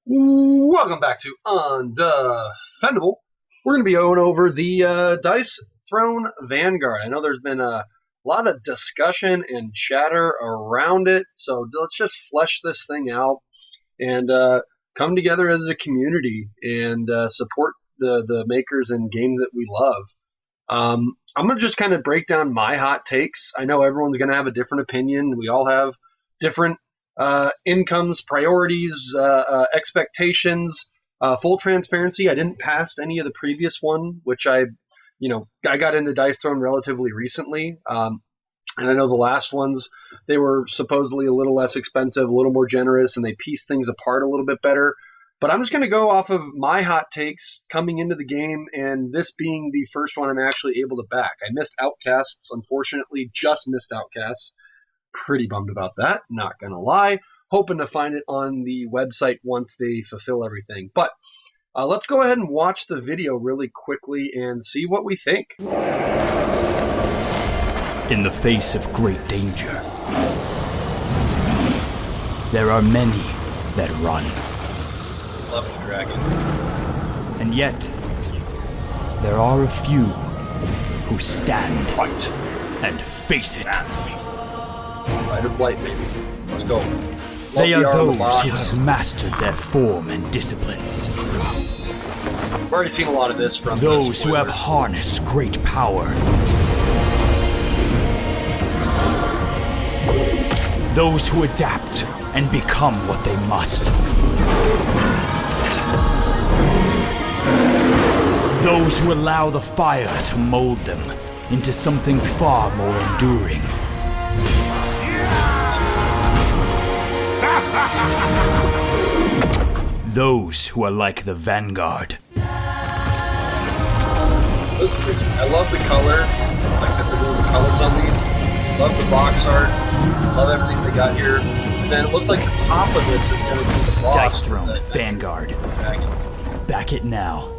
Welcome back to Undefendable. We're going to be going over the Dice Throne Vanguard. I know there's been a lot of discussion and chatter around it, so let's just flesh this thing out and come together as a community and support the makers and game that we love. I'm going to just kind of break down my hot takes. I know everyone's going to have a different opinion. We all have different incomes, priorities, expectations, full transparency. I didn't pass any of the previous one, which I got into Dice Throne relatively recently. And I know the last ones, they were supposedly a little less expensive, a little more generous, and they pieced things apart a little bit better. But I'm just going to go off of my hot takes coming into the game, and this being the first one I'm actually able to back. I missed Outcasts, unfortunately, just missed Outcasts. Pretty bummed about that, not gonna lie. Hoping to find it on the website once they fulfill everything. But let's go ahead and watch the video really quickly and see what we think. In the face of great danger, there are many that run. Love you, Dragon. And yet, there are a few who stand Fight. and face it. Fight or flight, baby. Let's go. They are those who have mastered their form and disciplines. I've already seen a lot of this from those who have harnessed great power. Those who adapt and become what they must. Those who allow the fire to mold them into something far more enduring. Those who are like the Vanguard. I love the color. I like that they're doing the colors on these. Love the box art. Love everything they got here. And then it looks like the top of this is going to be the boss. Dice Throne Vanguard. Back it now.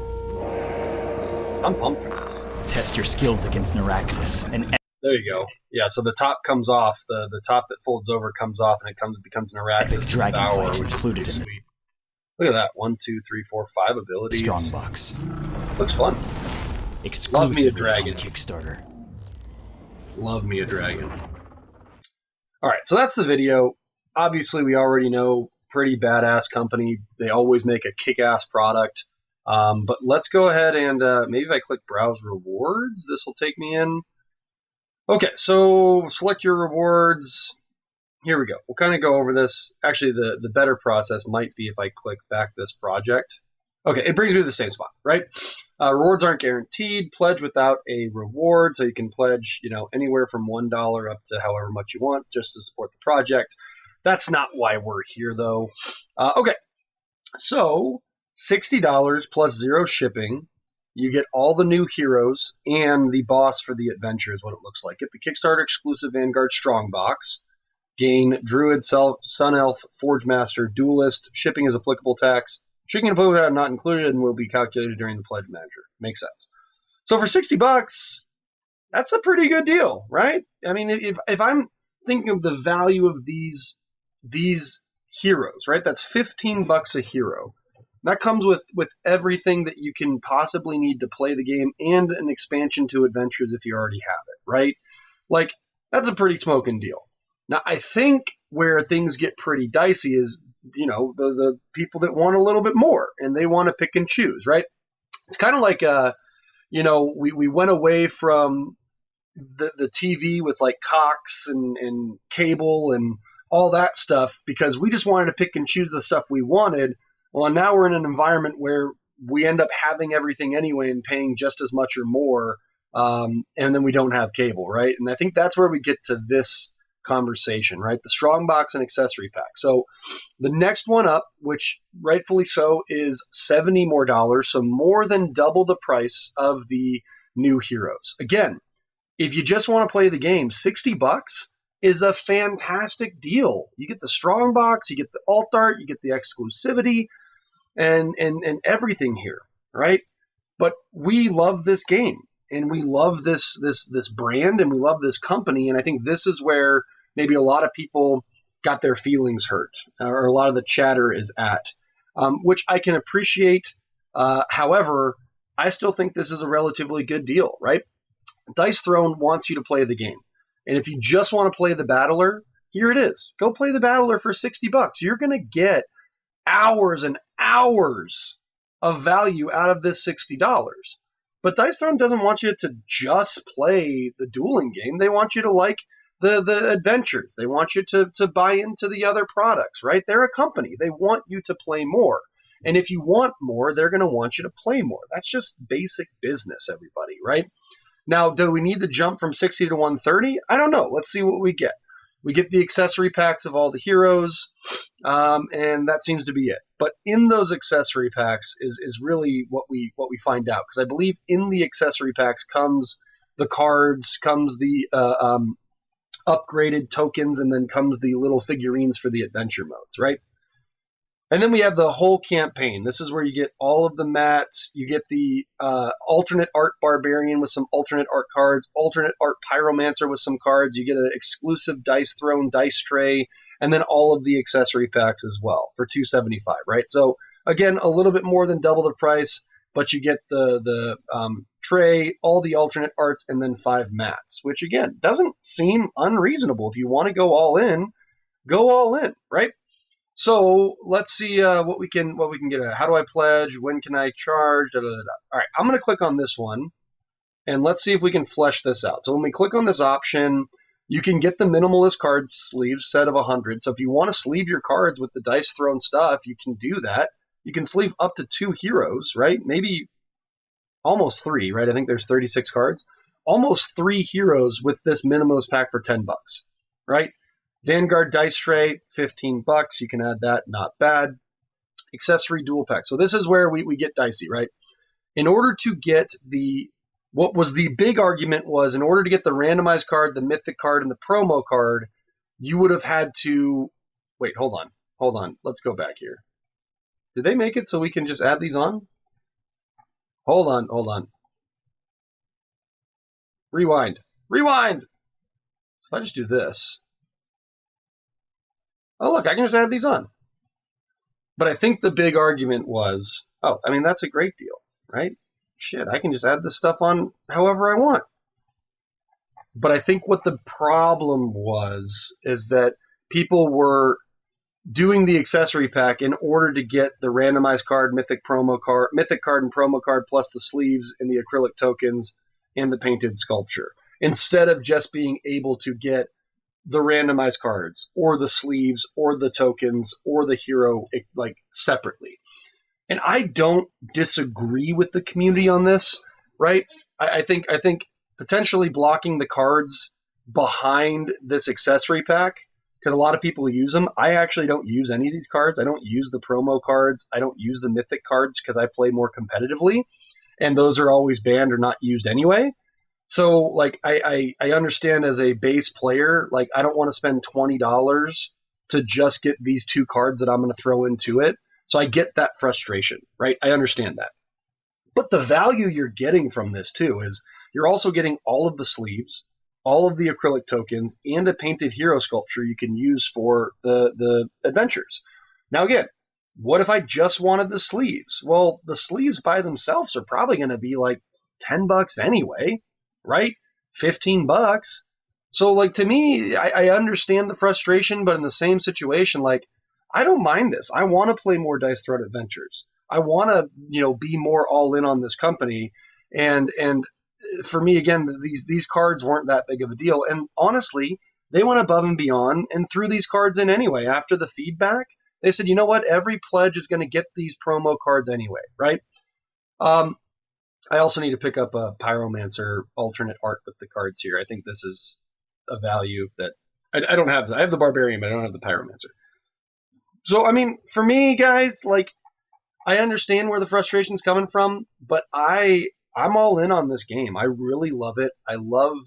I'm pumped for this. Test your skills against Neuraxis. And there you go. Yeah, so the top comes off. The top that folds over comes off, and it becomes an Neuraxis Dragonflight included in it. Look at that. 1, 2, 3, 4, 5 abilities. Strongbox. Looks fun. Exclusive Love me a dragon. Kickstarter. Love me a dragon. Alright, so that's the video. Obviously, we already know, pretty badass company. They always make a kick-ass product. But let's go ahead and maybe if I click Browse Rewards, this will take me in. Okay, so select your rewards. Here we go. We'll kind of go over this. Actually, the better process might be if I click back this project. Okay, it brings me to the same spot, right? Rewards aren't guaranteed. Pledge without a reward, so you can pledge, anywhere from $1 up to however much you want just to support the project. That's not why we're here, though. Okay, so $60 plus 0 shipping. You get all the new heroes and the boss for the adventure is what it looks like. Get the Kickstarter exclusive Vanguard Strongbox. Gain Druid, Sun Elf, Forge Master, Duelist. Shipping is applicable tax. Shipping and applicable tax not included and will be calculated during the pledge manager. Makes sense. So for $60, that's a pretty good deal, right? I mean, if I'm thinking of the value of these heroes, right? That's $15 a hero. That comes with everything that you can possibly need to play the game and an expansion to adventures if you already have it, right? Like, that's a pretty smoking deal. Now, I think where things get pretty dicey is, the people that want a little bit more and they want to pick and choose, right? It's kind of like, we went away from the TV with like Cox and cable and all that stuff because we just wanted to pick and choose the stuff we wanted. Well, now we're in an environment where we end up having everything anyway and paying just as much or more, and then we don't have cable, right? And I think that's where we get to this conversation, right? The Strongbox and accessory pack. So the next one up, which rightfully so, is $70 more, so more than double the price of the new heroes. Again, if you just want to play the game, $60 is a fantastic deal. You get the Strongbox, you get the alt art, you get the exclusivity, and everything here, right? But we love this game, and we love this brand, and we love this company, and I think this is where maybe a lot of people got their feelings hurt, or a lot of the chatter is at. which I can appreciate. However, I still think this is a relatively good deal, right? Dice Throne wants you to play the game. And if you just want to play the Battler, here it is. Go play the Battler for $60. You're going to get hours and hours of value out of this $60. But Dice Throne doesn't want you to just play the dueling game. They want you to like the adventures. They want you to buy into the other products, right? They're a company. They want you to play more. And if you want more, they're going to want you to play more. That's just basic business, everybody, right? Now, do we need to jump from 60 to 130? I don't know. Let's see what we get. We get the accessory packs of all the heroes, and that seems to be it. But in those accessory packs is really what we find out, because I believe in the accessory packs comes the cards, comes the upgraded tokens, and then comes the little figurines for the adventure modes, right? And then we have the whole campaign. This is where you get all of the mats. You get the alternate art barbarian with some alternate art cards, alternate art pyromancer with some cards. You get an exclusive dice throne, dice tray, and then all of the accessory packs as well for $275, right? So again, a little bit more than double the price, but you get the tray, all the alternate arts, and then 5 mats, which again doesn't seem unreasonable. If you want to go all in, right? So let's see what we can get at. How do I pledge? When can I charge? Da, da, da, da. All right, I'm going to click on this one, and let's see if we can flesh this out. So when we click on this option, you can get the minimalist card sleeves set of 100. So if you want to sleeve your cards with the Dice Throne stuff, you can do that. You can sleeve up to 2 heroes, right? Maybe almost 3, right? I think there's 36 cards. Almost 3 heroes with this minimalist pack for $10, right? Vanguard dice tray, $15. You can add that, not bad. Accessory dual pack. So this is where we get dicey, right? In order to get what was the big argument was, in order to get the randomized card, the mythic card, and the promo card, you would have had to, wait, hold on. Let's go back here. Did they make it so we can just add these on? Hold on. Rewind. So if I just do this. Oh, look, I can just add these on. But I think the big argument was, that's a great deal, right? Shit, I can just add this stuff on however I want. But I think what the problem is that people were doing the accessory pack in order to get the randomized card, mythic card, and promo card, plus the sleeves and the acrylic tokens and the painted sculpture, instead of just being able to get the randomized cards or the sleeves or the tokens or the hero like separately. And I don't disagree with the community on this, right? I think potentially blocking the cards behind this accessory pack, because a lot of people use them. I actually don't use any of these cards. I don't use the promo cards. I don't use the mythic cards because I play more competitively, and those are always banned or not used anyway. So, like, I understand as a base player, like, I don't want to spend $20 to just get these 2 cards that I'm going to throw into it. So I get that frustration, right? I understand that. But the value you're getting from this, too, is you're also getting all of the sleeves, all of the acrylic tokens, and a painted hero sculpture you can use for the adventures. Now, again, what if I just wanted the sleeves? Well, the sleeves by themselves are probably going to be like $10 anyway, right? $15. So, like, to me, I understand the frustration, but in the same situation, like, I don't mind this. I want to play more Dice Throne Adventures. I want to, be more all in on this company. And for me, again, these cards weren't that big of a deal. And honestly, they went above and beyond and threw these cards in anyway. After the feedback, they said, you know what? Every pledge is going to get these promo cards anyway, right? I also need to pick up a Pyromancer alternate art with the cards here. I think this is a value that I don't have. I have the Barbarian, but I don't have the Pyromancer. So, I mean, for me, guys, like, I understand where the frustration's coming from, but I'm all in on this game. I really love it. I love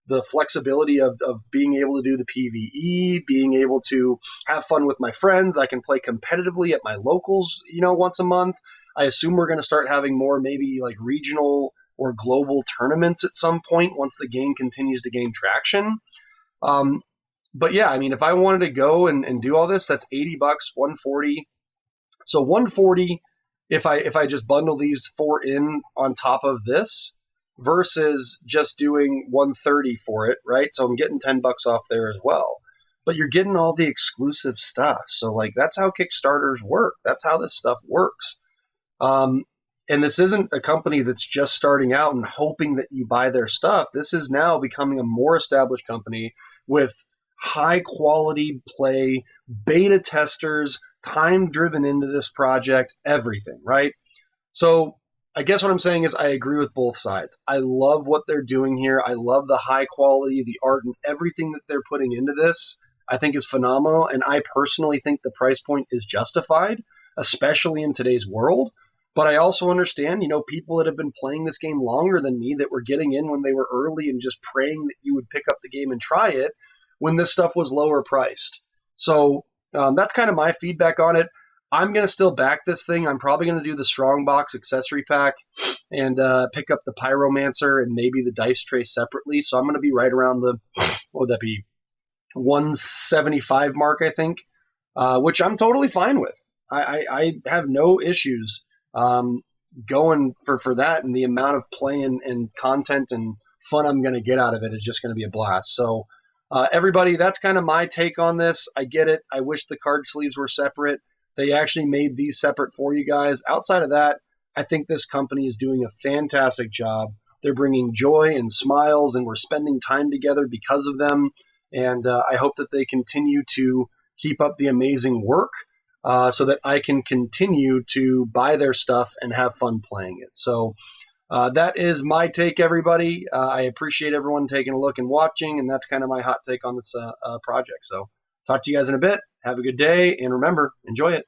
the flexibility of being able to do the PvE, being able to have fun with my friends. I can play competitively at my locals, once a month. I assume we're going to start having more maybe like regional or global tournaments at some point once the game continues to gain traction. But yeah, I mean, if I wanted to go and do all this, that's $80, $140 So 140 if I just bundle these 4 in on top of this versus just doing 130 for it, right? So I'm getting $10 off there as well. But you're getting all the exclusive stuff. So like that's how Kickstarters work. That's how this stuff works. Um, and this isn't a company that's just starting out and hoping that you buy their stuff. This is now becoming a more established company with high quality play, beta testers, time driven into this project, everything, right? So I guess what I'm saying is I agree with both sides. I love what they're doing here. I love the high quality, the art, and everything that they're putting into this. I think is phenomenal. And I personally think the price point is justified, especially in today's world. But I also understand, people that have been playing this game longer than me that were getting in when they were early and just praying that you would pick up the game and try it when this stuff was lower priced. So that's kind of my feedback on it. I'm going to still back this thing. I'm probably going to do the Strongbox accessory pack and pick up the Pyromancer and maybe the dice tray separately. So I'm going to be right around the, what would that be, 175 mark, I think, which I'm totally fine with. I have no issues going for that, and the amount of play and content and fun I'm going to get out of it is just going to be a blast. So everybody, that's kind of my take on this. I get it. I wish the card sleeves were separate. They actually made these separate for you guys. Outside of that, I think this company is doing a fantastic job. They're bringing joy and smiles, and we're spending time together because of them. And I hope that they continue to keep up the amazing work so that I can continue to buy their stuff and have fun playing it. So that is my take, everybody. I appreciate everyone taking a look and watching, and that's kind of my hot take on this project. So talk to you guys in a bit. Have a good day, and remember, enjoy it.